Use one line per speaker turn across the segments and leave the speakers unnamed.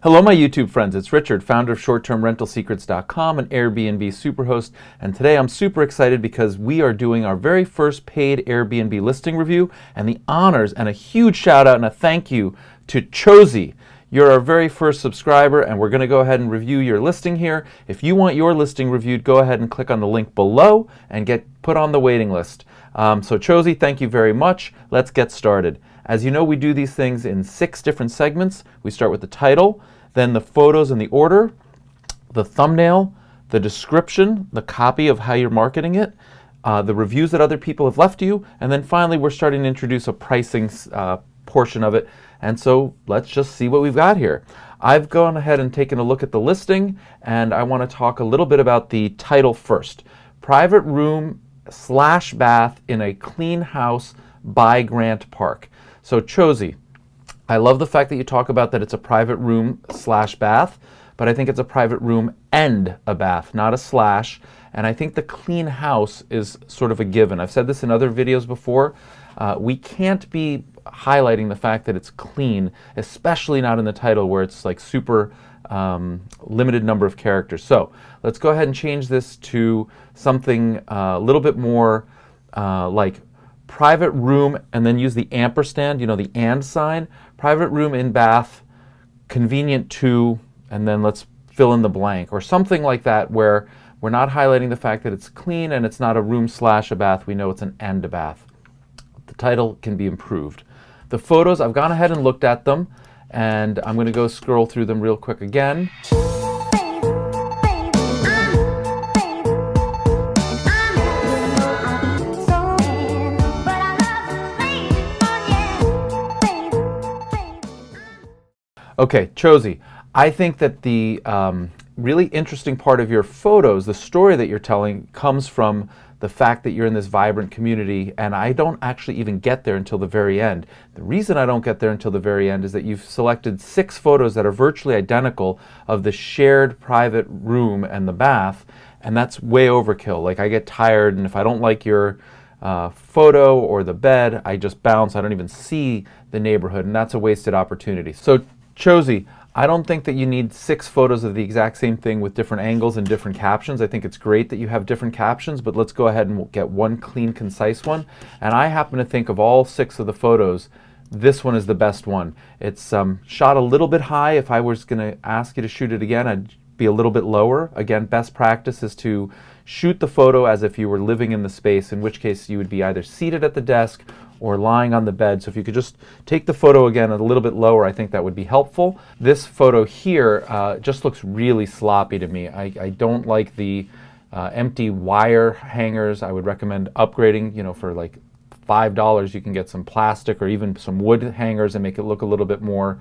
Hello, my YouTube friends. It's Richard, founder of ShortTermRentalSecrets.com and Airbnb Superhost. And today I'm super excited because we are doing our very first paid Airbnb listing review, and the honors and a huge shout out and a thank you to Chozy. You're our very first subscriber, and we're going to go ahead and review your listing here. If you want your listing reviewed, go ahead and click on the link below and get put on the waiting list. So Chozy, thank you very much. Let's get started. As you know, we do these things in 6 different segments. We start with the title, then the photos in the order, the thumbnail, the description, the copy of how you're marketing it, the reviews that other people have left you, and then finally we're starting to introduce a pricing portion of it. And so let's just see what we've got here. I've gone ahead and taken a look at the listing, and I want to talk a little bit about the title first. Private room / bath in a clean house by Grant Park. So Chozy, I love the fact that you talk about that it's a private room / bath, but I think it's a private room and a bath, not a slash. And I think the clean house is sort of a given. I've said this in other videos before. We can't be highlighting the fact that it's clean, especially not in the title where it's like super limited number of characters. So let's go ahead and change this to something a little bit more like private room, and then use the ampersand, you know, the and sign. Private room in bath, convenient to, and then let's fill in the blank, or something like that, where we're not highlighting the fact that it's clean and it's not a room / a bath. We know it's an and a bath. The title can be improved. The photos, I've gone ahead and looked at them, and I'm going to go scroll through them real quick again. Okay, Chozy, I think that the really interesting part of your photos, the story that you're telling, comes from the fact that you're in this vibrant community, and I don't actually even get there until the very end. The reason I don't get there until the very end is that you've selected 6 photos that are virtually identical of the shared private room and the bath, and that's way overkill. Like, I get tired, and if I don't like your photo or the bed, I just bounce. I don't even see the neighborhood, and that's a wasted opportunity. So Chozy, I don't think that you need 6 photos of the exact same thing with different angles and different captions. I think it's great that you have different captions, but let's go ahead and get one clean, concise one. And I happen to think of all 6 of the photos, this one is the best one. It's shot a little bit high. If I was going to ask you to shoot it again, I'd be a little bit lower. Again, best practice is to shoot the photo as if you were living in the space, in which case you would be either seated at the desk or lying on the bed. So if you could just take the photo again a little bit lower, I think that would be helpful. This photo here just looks really sloppy to me. I don't like the empty wire hangers. I would recommend upgrading. You know, for like $5 you can get some plastic or even some wood hangers and make it look a little bit more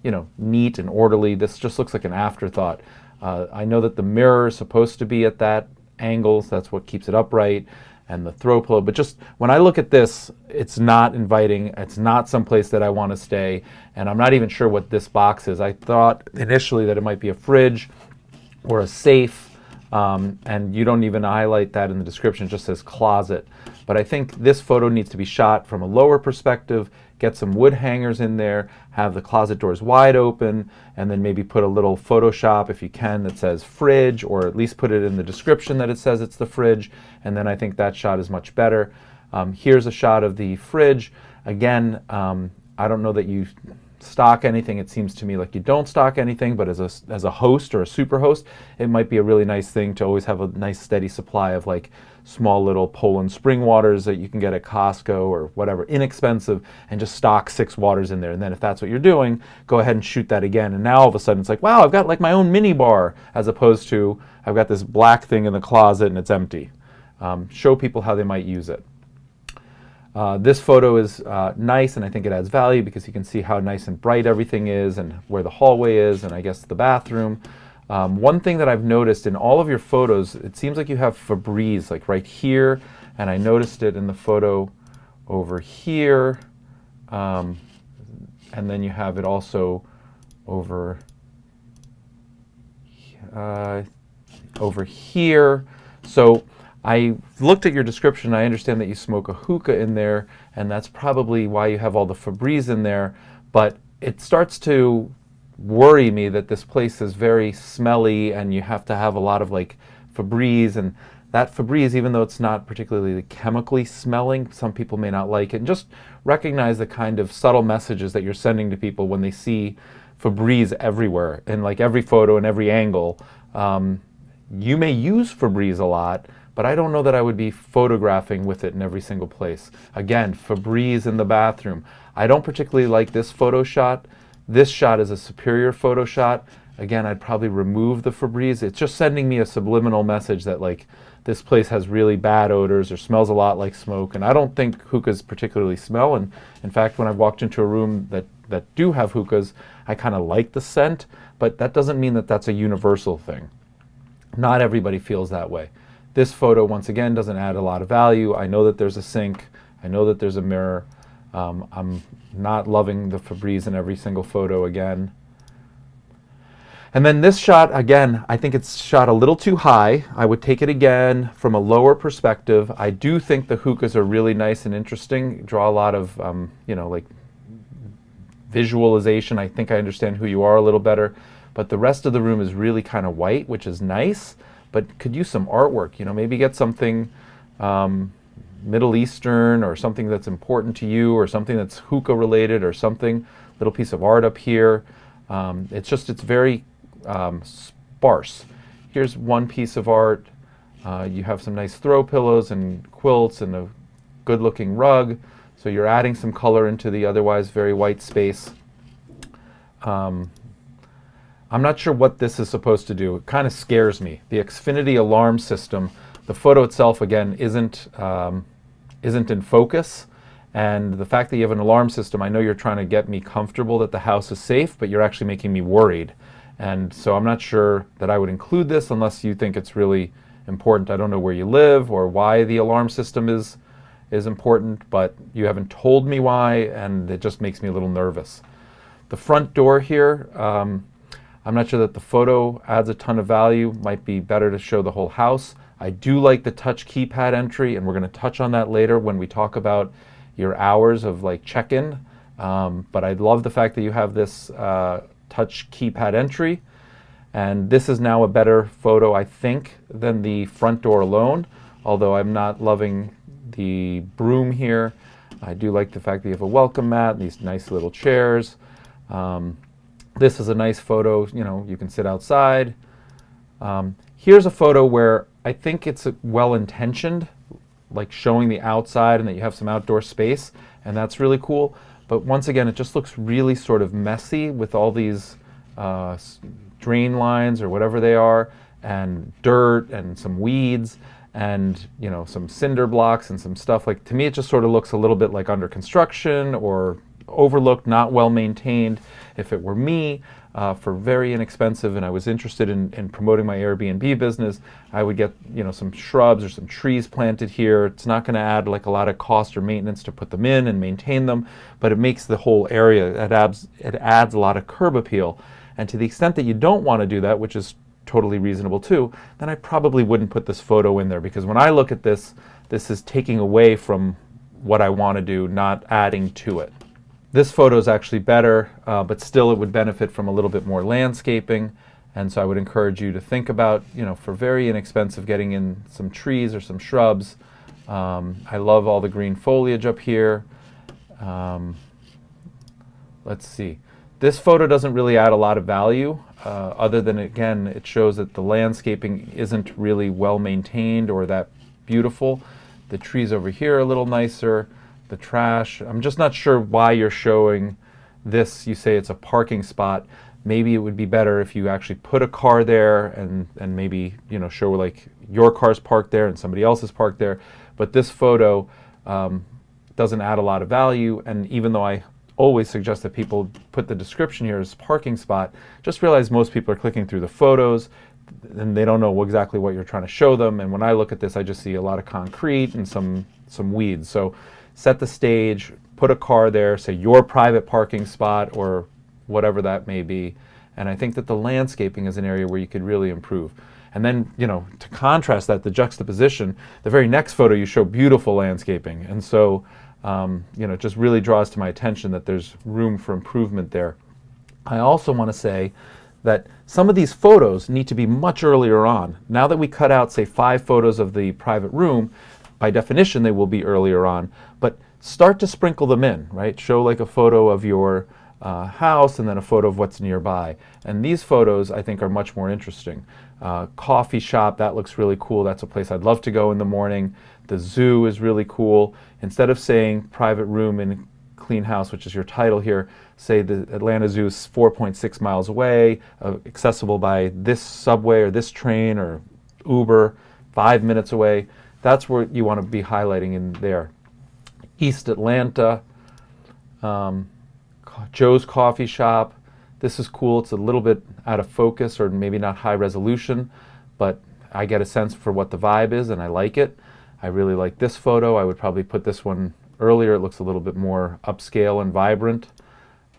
you know, neat and orderly. This just looks like an afterthought. I know that the mirror is supposed to be at that angle, so that's what keeps it upright, and the throw pillow, but just when I look at this, it's not inviting. It's not someplace that I want to stay, and I'm not even sure what this box is. I thought initially that it might be a fridge or a safe, and you don't even highlight that in the description. It just says closet. But I think this photo needs to be shot from a lower perspective, get some wood hangers in there, have the closet doors wide open, and then maybe put a little Photoshop, if you can, that says fridge, or at least put it in the description that it says it's the fridge, and then I think that shot is much better. Here's a shot of the fridge. Again, I don't know that you stock anything. It seems to me like you don't stock anything, but as a host or a super host, it might be a really nice thing to always have a nice steady supply of like small little Poland spring waters that you can get at Costco or whatever, inexpensive, and just stock 6 waters in there. And then if that's what you're doing, go ahead and shoot that again. And now all of a sudden it's like, wow, I've got like my own mini bar, as opposed to I've got this black thing in the closet and it's empty. Show people how they might use it. This photo is nice, and I think it adds value because you can see how nice and bright everything is and where the hallway is, and I guess the bathroom. One thing that I've noticed in all of your photos, it seems like you have Febreze like right here, and I noticed it in the photo over here, and then you have it also over here. So I looked at your description. I understand that you smoke a hookah in there, and that's probably why you have all the Febreze in there, but it starts to worry me that this place is very smelly and you have to have a lot of like Febreze, and that Febreze, even though it's not particularly chemically smelling, some people may not like it. And just recognize the kind of subtle messages that you're sending to people when they see Febreze everywhere in like every photo and every angle. You may use Febreze a lot, but I don't know that I would be photographing with it in every single place. Again, Febreze in the bathroom. I don't particularly like this photo shot. This shot is a superior photo shot. Again, I'd probably remove the Febreze. It's just sending me a subliminal message that like this place has really bad odors or smells a lot like smoke. And I don't think hookahs particularly smell. And in fact, when I've walked into a room that do have hookahs, I kind of like the scent, but that doesn't mean that that's a universal thing. Not everybody feels that way. This photo, once again, doesn't add a lot of value. I know that there's a sink. I know that there's a mirror. I'm not loving the Febreze in every single photo again. And then this shot, again, I think it's shot a little too high. I would take it again from a lower perspective. I do think the hookahs are really nice and interesting. Draw a lot of, like visualization. I think I understand who you are a little better. But the rest of the room is really kind of white, which is nice, but could use some artwork. Maybe get something Middle Eastern or something that's important to you, or something that's hookah related, or something, little piece of art up here. It's very sparse. Here's one piece of art. You have some nice throw pillows and quilts and a good looking rug. So you're adding some color into the otherwise very white space. I'm not sure what this is supposed to do. It kind of scares me. The Xfinity alarm system, the photo itself, again, isn't in focus. And the fact that you have an alarm system, I know you're trying to get me comfortable that the house is safe, but you're actually making me worried. And so I'm not sure that I would include this unless you think it's really important. I don't know where you live or why the alarm system is important, but you haven't told me why, and it just makes me a little nervous. The front door here, I'm not sure that the photo adds a ton of value. Might be better to show the whole house. I do like the touch keypad entry, and we're going to touch on that later when we talk about your hours of like check-in. But I love the fact that you have this touch keypad entry. And this is now a better photo, I think, than the front door alone, although I'm not loving the broom here. I do like the fact that you have a welcome mat, these nice little chairs. This is a nice photo, you can sit outside. Here's a photo where I think it's well-intentioned, like showing the outside and that you have some outdoor space, and that's really cool. But once again, it just looks really sort of messy with all these drain lines or whatever they are, and dirt and some weeds and some cinder blocks and some stuff. Like, to me, it just sort of looks a little bit like under construction or overlooked, not well maintained. If it were me, for very inexpensive, and I was interested in promoting my Airbnb business, I would get some shrubs or some trees planted here. It's not going to add like a lot of cost or maintenance to put them in and maintain them, but it makes the whole area, it adds a lot of curb appeal. And to the extent that you don't want to do that, which is totally reasonable too, then I probably wouldn't put this photo in there, because when I look at this, this is taking away from what I want to do, not adding to it. This photo is actually better, but still it would benefit from a little bit more landscaping. And so I would encourage you to think about, for very inexpensive, getting in some trees or some shrubs. I love all the green foliage up here. Let's see. This photo doesn't really add a lot of value, other than, again, it shows that the landscaping isn't really well maintained or that beautiful. The trees over here are a little nicer. The trash, I'm just not sure why you're showing this. You say it's a parking spot. Maybe it would be better if you actually put a car there and maybe show like your car's parked there and somebody else's parked there. But this photo doesn't add a lot of value, and even though I always suggest that people put the description here as parking spot, just realize most people are clicking through the photos and they don't know exactly what you're trying to show them. And when I look at this, I just see a lot of concrete and some weeds. So set the stage, put a car there, say your private parking spot or whatever that may be. And I think that the landscaping is an area where you could really improve. And then, to contrast that, the juxtaposition, the very next photo you show beautiful landscaping. And so, it just really draws to my attention that there's room for improvement there. I also want to say that some of these photos need to be much earlier on. Now that we cut out, say, 5 photos of the private room, by definition they will be earlier on, but start to sprinkle them in, right? Show like a photo of your house and then a photo of what's nearby. And these photos, I think, are much more interesting. Coffee shop, that looks really cool. That's a place I'd love to go in the morning. The zoo is really cool. Instead of saying private room in clean house, which is your title here, say the Atlanta Zoo is 4.6 miles away, accessible by this subway or this train or Uber, 5 minutes away. That's where you want to be highlighting in there. East Atlanta, Joe's Coffee Shop. This is cool. It's a little bit out of focus or maybe not high resolution, but I get a sense for what the vibe is and I like it. I really like this photo. I would probably put this one earlier. It looks a little bit more upscale and vibrant.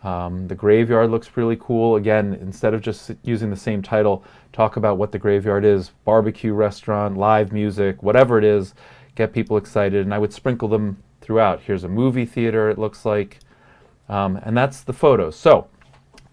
The graveyard looks really cool. Again, instead of just using the same title, talk about what the graveyard is. Barbecue restaurant, live music, whatever it is, get people excited. And I would sprinkle them throughout. Here's a movie theater, it looks like. And that's the photos. So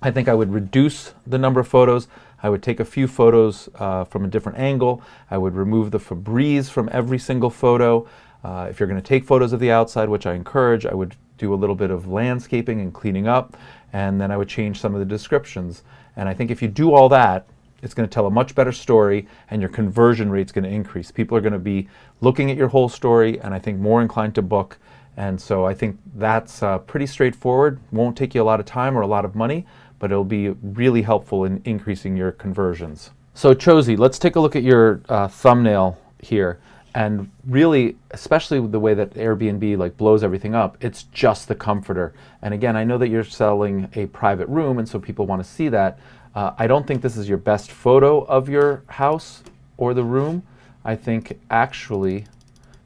I think I would reduce the number of photos. I would take a few photos from a different angle. I would remove the Febreze from every single photo. If you're going to take photos of the outside, which I encourage, I would do a little bit of landscaping and cleaning up, and then I would change some of the descriptions. And I think if you do all that, it's going to tell a much better story, and your conversion rate's going to increase. People are going to be looking at your whole story, and I think more inclined to book. And so I think that's pretty straightforward. Won't take you a lot of time or a lot of money, but it'll be really helpful in increasing your conversions. So Chosi, let's take a look at your thumbnail here. And really, especially with the way that Airbnb like blows everything up, it's just the comforter. And again, I know that you're selling a private room, and so people want to see that. I don't think this is your best photo of your house or the room. I think actually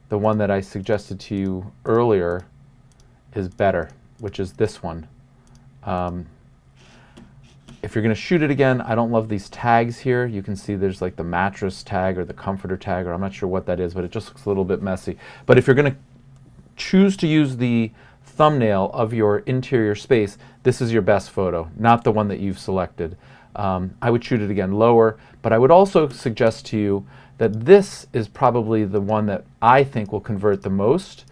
the one that I suggested to you earlier is better, which is this one. If you're going to shoot it again, I don't love these tags here. You can see there's like the mattress tag or the comforter tag, or I'm not sure what that is, but it just looks a little bit messy. But if you're going to choose to use the thumbnail of your interior space, this is your best photo, not the one that you've selected. I would shoot it again lower, but I would also suggest to you that this is probably the one that I think will convert the most.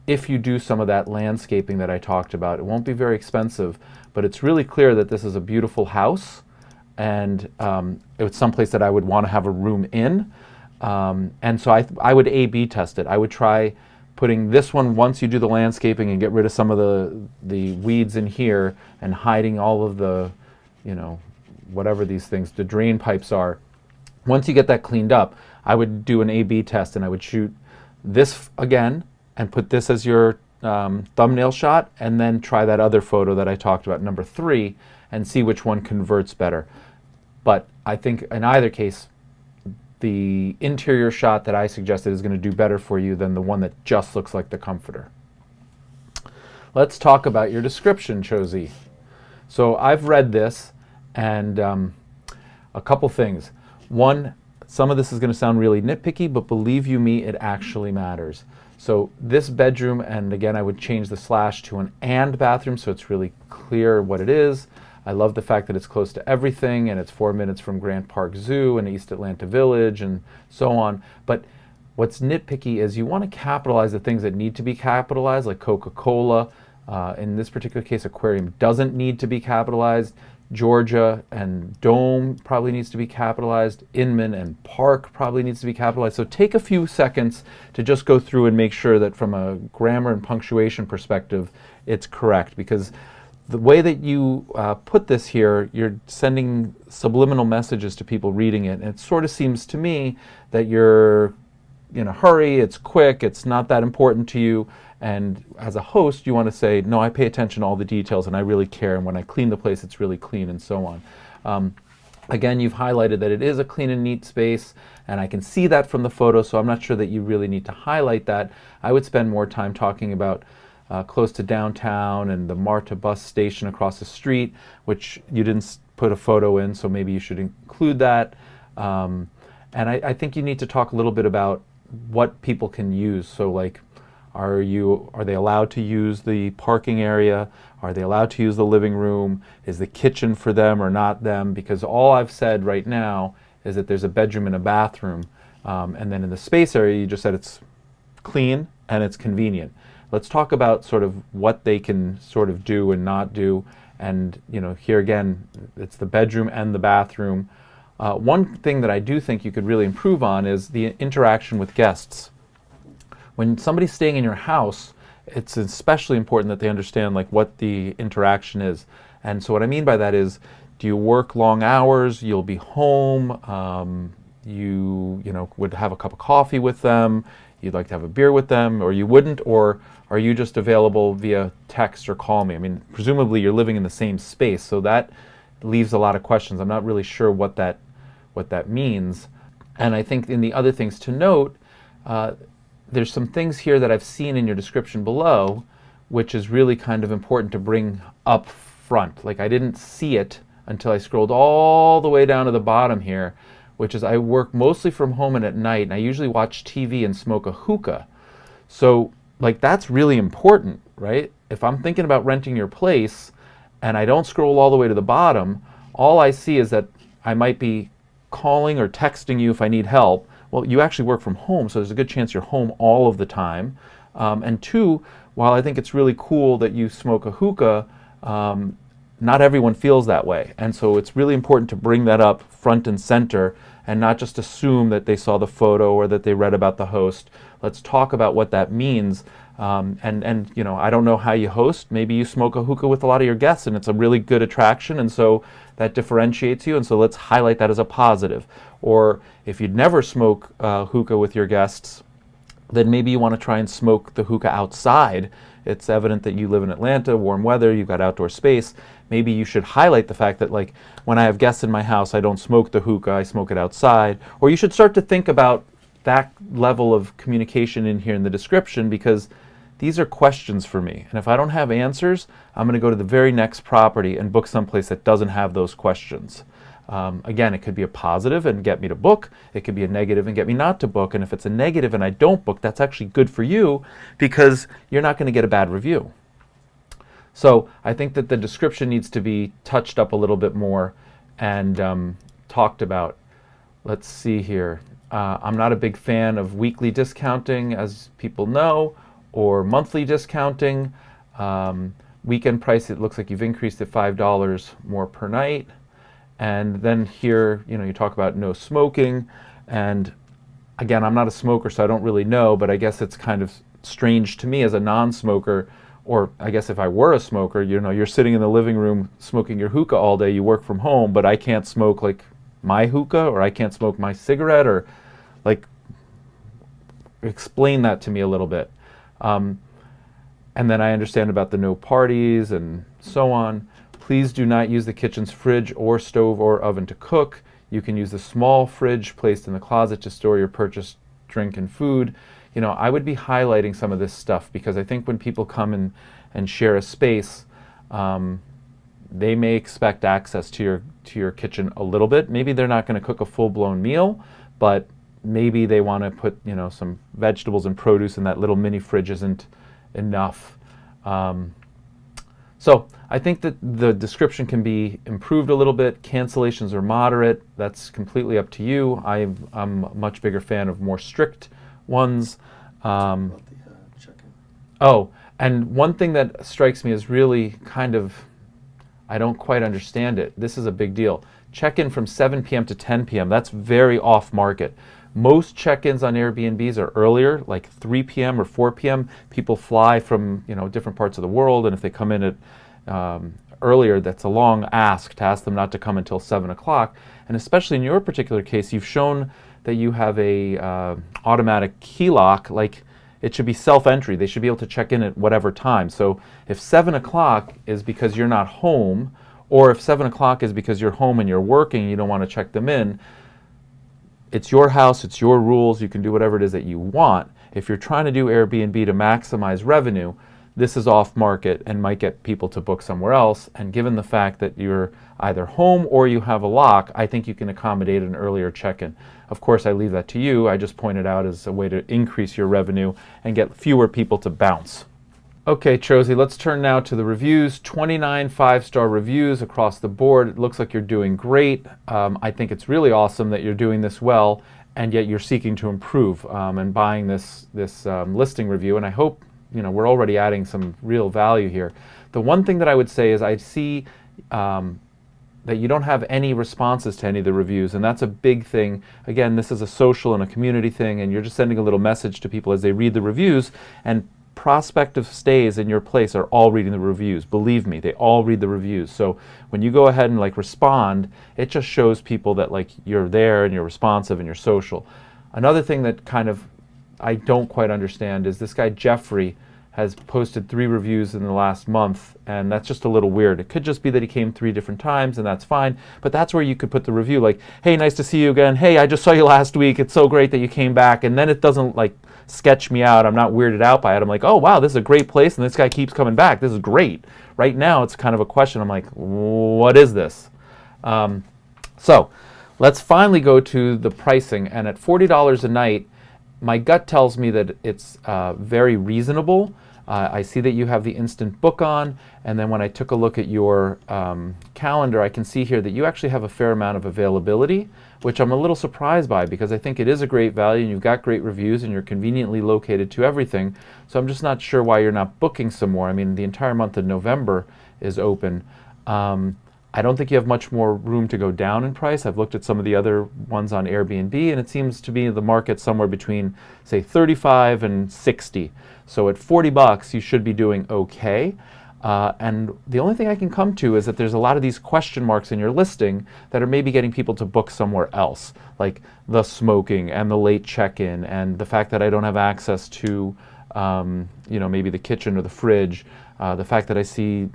If you do some of that landscaping that I talked about, it won't be very expensive, but it's really clear that this is a beautiful house, and it's someplace that I would want to have a room in. And so I would A/B test it. I would try putting this one once you do the landscaping and get rid of some of the weeds in here and hiding all of the, you know, whatever these things, the drain pipes are. Once you get that cleaned up, I would do an A/B test, and I would shoot this again and put this as your thumbnail shot, and then try that other photo that I talked about, number 3, and see which one converts better. But I think in either case, the interior shot that I suggested is going to do better for you than the one that just looks like the comforter. Let's talk about your description, Chosi. So I've read this, and a couple things. One, some of this is going to sound really nitpicky, but believe you me, it actually matters. So this bedroom, and again, I would change the slash to an and bathroom so it's really clear what it is. I love the fact that it's close to everything, and it's 4 minutes from Grant Park Zoo and East Atlanta Village and so on. But what's nitpicky is you want to capitalize the things that need to be capitalized, like Coca-Cola. In this particular case, aquarium doesn't need to be capitalized. Georgia and Dome probably needs to be capitalized. Inman and Park probably needs to be capitalized. So take a few seconds to just go through and make sure that from a grammar and punctuation perspective, it's correct. Because the way that you put this here, you're sending subliminal messages to people reading it. And it sort of seems to me that you're in a hurry, it's quick, it's not that important to you. And as a host, you want to say, no, I pay attention to all the details and I really care. And when I clean the place, it's really clean and so on. Again, you've highlighted that it is a clean and neat space, and I can see that from the photo, so I'm not sure that you really need to highlight that. I would spend more time talking about close to downtown and the MARTA bus station across the street, which you didn't put a photo in, so maybe you should include that. And I think you need to talk a little bit about what people can use. So like, Are they allowed to use the parking area? Are they allowed to use the living room? Is the kitchen for them or not them? Because all I've said right now is that there's a bedroom and a bathroom. And then in the space area, you just said it's clean and it's convenient. Let's talk about sort of what they can sort of do and not do. And here again, it's the bedroom and the bathroom. One thing that I do think you could really improve on is the interaction with guests. When somebody's staying in your house, it's especially important that they understand like what the interaction is. And so what I mean by that is, do you work long hours? You'll be home. You would have a cup of coffee with them. You'd like to have a beer with them, or you wouldn't, or are you just available via text or call me? I mean, presumably you're living in the same space, so that leaves a lot of questions. I'm not really sure what that means. And I think in the other things to note, there's some things here that I've seen in your description below, which is really kind of important to bring up front. Like I didn't see it until I scrolled all the way down to the bottom here, which is I work mostly from home and at night, and I usually watch TV and smoke a hookah. So like that's really important, right? If I'm thinking about renting your place and I don't scroll all the way to the bottom, all I see is that I might be calling or texting you if I need help. Well, you actually work from home, so there's a good chance you're home all of the time. And two, while I think it's really cool that you smoke a hookah, not everyone feels that way. And so it's really important to bring that up front and center and not just assume that they saw the photo or that they read about the host. Let's talk about what that means. And I don't know how you host. Maybe you smoke a hookah with a lot of your guests and it's a really good attraction, and so that differentiates you, and so let's highlight that as a positive. Or if you'd never smoke hookah with your guests, then maybe you want to try and smoke the hookah outside. It's evident that you live in Atlanta, warm weather, you've got outdoor space. Maybe you should highlight the fact that like when I have guests in my house, I don't smoke the hookah, I smoke it outside. Or you should start to think about that level of communication in here in the description, because these are questions for me. And if I don't have answers, I'm going to go to the very next property and book someplace that doesn't have those questions. Again, it could be a positive and get me to book. It could be a negative and get me not to book. And if it's a negative and I don't book, that's actually good for you because you're not going to get a bad review. So I think that the description needs to be touched up a little bit more and talked about. Let's see here. I'm not a big fan of weekly discounting, as people know, or monthly discounting. Weekend price, it looks like you've increased it $5 more per night. And then here, you talk about no smoking. And again, I'm not a smoker, so I don't really know, but I guess it's kind of strange to me as a non-smoker, or I guess if I were a smoker, you're sitting in the living room smoking your hookah all day, you work from home, but I can't smoke like my hookah, or I can't smoke my cigarette, or like, explain that to me a little bit. And then I understand about the no parties and so on. Please do not use the kitchen's fridge or stove or oven to cook. You can use the small fridge placed in the closet to store your purchased drink and food. I would be highlighting some of this stuff because I think when people come and share a space, they may expect access to your kitchen a little bit. Maybe they're not going to cook a full-blown meal, but maybe they want to put some vegetables and produce in that little mini fridge isn't enough. So I think that the description can be improved a little bit. Cancellations are moderate. That's completely up to you. I'm a much bigger fan of more strict ones. About the check-in. Oh, and one thing that strikes me as really kind of, I don't quite understand it. This is a big deal. Check-in from 7 p.m. to 10 p.m. That's very off-market. Most check-ins on Airbnbs are earlier, like 3 p.m. or 4 p.m. People fly from different parts of the world, and if they come in at earlier, that's a long ask to ask them not to come until 7 o'clock. And especially in your particular case, you've shown that you have a automatic key lock. Like it should be self-entry. They should be able to check in at whatever time. So if 7 o'clock is because you're not home, or if 7 o'clock is because you're home and you're working, you don't want to check them in, it's your house, it's your rules, you can do whatever it is that you want. If you're trying to do Airbnb to maximize revenue, this is off market and might get people to book somewhere else. And given the fact that you're either home or you have a lock, I think you can accommodate an earlier check-in. Of course, I leave that to you. I just pointed out as a way to increase your revenue and get fewer people to bounce. Okay, Chosi, let's turn now to the reviews. 29 5-star reviews across the board. It looks like you're doing great. I think it's really awesome that you're doing this well, and yet you're seeking to improve and buying this listing review. And I hope we're already adding some real value here. The one thing that I would say is I see that you don't have any responses to any of the reviews, and that's a big thing. Again, this is a social and a community thing, and you're just sending a little message to people as they read the reviews, and prospective stays in your place are all reading the reviews. Believe me, they all read the reviews. So when you go ahead and respond, it just shows people that you're there and you're responsive and you're social. Another thing that kind of I don't quite understand is this guy Jeffrey has posted 3 reviews in the last month, and that's just a little weird. It could just be that he came 3 different times, and that's fine, but that's where you could put the review like, hey, nice to see you again. Hey, I just saw you last week. It's so great that you came back. And then it doesn't sketch me out. I'm not weirded out by it. I'm like, oh, wow, this is a great place, and this guy keeps coming back. This is great. Right now, it's kind of a question. I'm like, what is this? So let's finally go to the pricing, and at $40 a night, my gut tells me that it's very reasonable. I see that you have the instant book on, and then when I took a look at your calendar, I can see here that you actually have a fair amount of availability, which I'm a little surprised by because I think it is a great value and you've got great reviews and you're conveniently located to everything. So I'm just not sure why you're not booking some more. I mean, the entire month of November is open. I don't think you have much more room to go down in price. I've looked at some of the other ones on Airbnb, and it seems to be the market somewhere between, say, 35 and 60. So at $40, you should be doing okay. And the only thing I can come to is that there's a lot of these question marks in your listing that are maybe getting people to book somewhere else, like the smoking and the late check-in and the fact that I don't have access to, maybe the kitchen or the fridge, the fact that I see,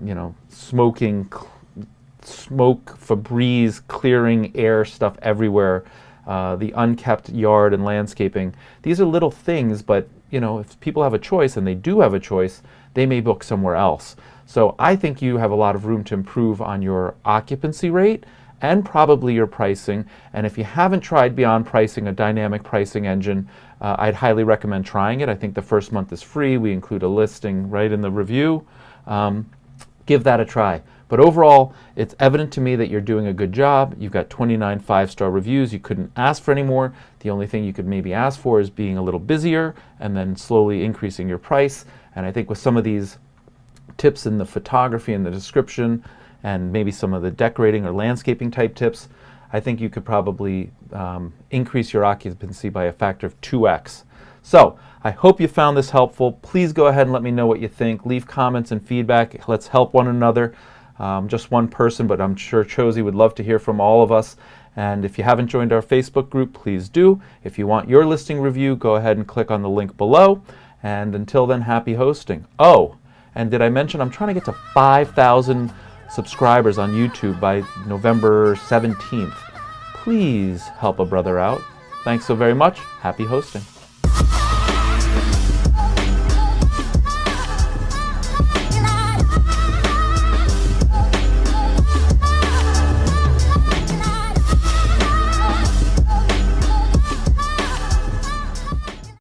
smoke, Febreze, clearing air stuff everywhere, the unkept yard and landscaping. These are little things, but if people have a choice, and they do have a choice, they may book somewhere else. So I think you have a lot of room to improve on your occupancy rate and probably your pricing. And if you haven't tried Beyond Pricing, a dynamic pricing engine, I'd highly recommend trying it. I think the first month is free. We include a listing right in the review. Give that a try. But overall, it's evident to me that you're doing a good job. You've got 29 5-star reviews. You couldn't ask for any more. The only thing you could maybe ask for is being a little busier and then slowly increasing your price. And I think with some of these tips in the photography and the description and maybe some of the decorating or landscaping type tips, I think you could probably increase your occupancy by a factor of 2x. So I hope you found this helpful. Please go ahead and let me know what you think. Leave comments and feedback. Let's help one another. Just one person, but I'm sure Chosi would love to hear from all of us. And if you haven't joined our Facebook group, please do. If you want your listing review, go ahead and click on the link below. And until then, happy hosting. Oh, and did I mention I'm trying to get to 5,000 subscribers on YouTube by November 17th. Please help a brother out. Thanks so very much. Happy hosting.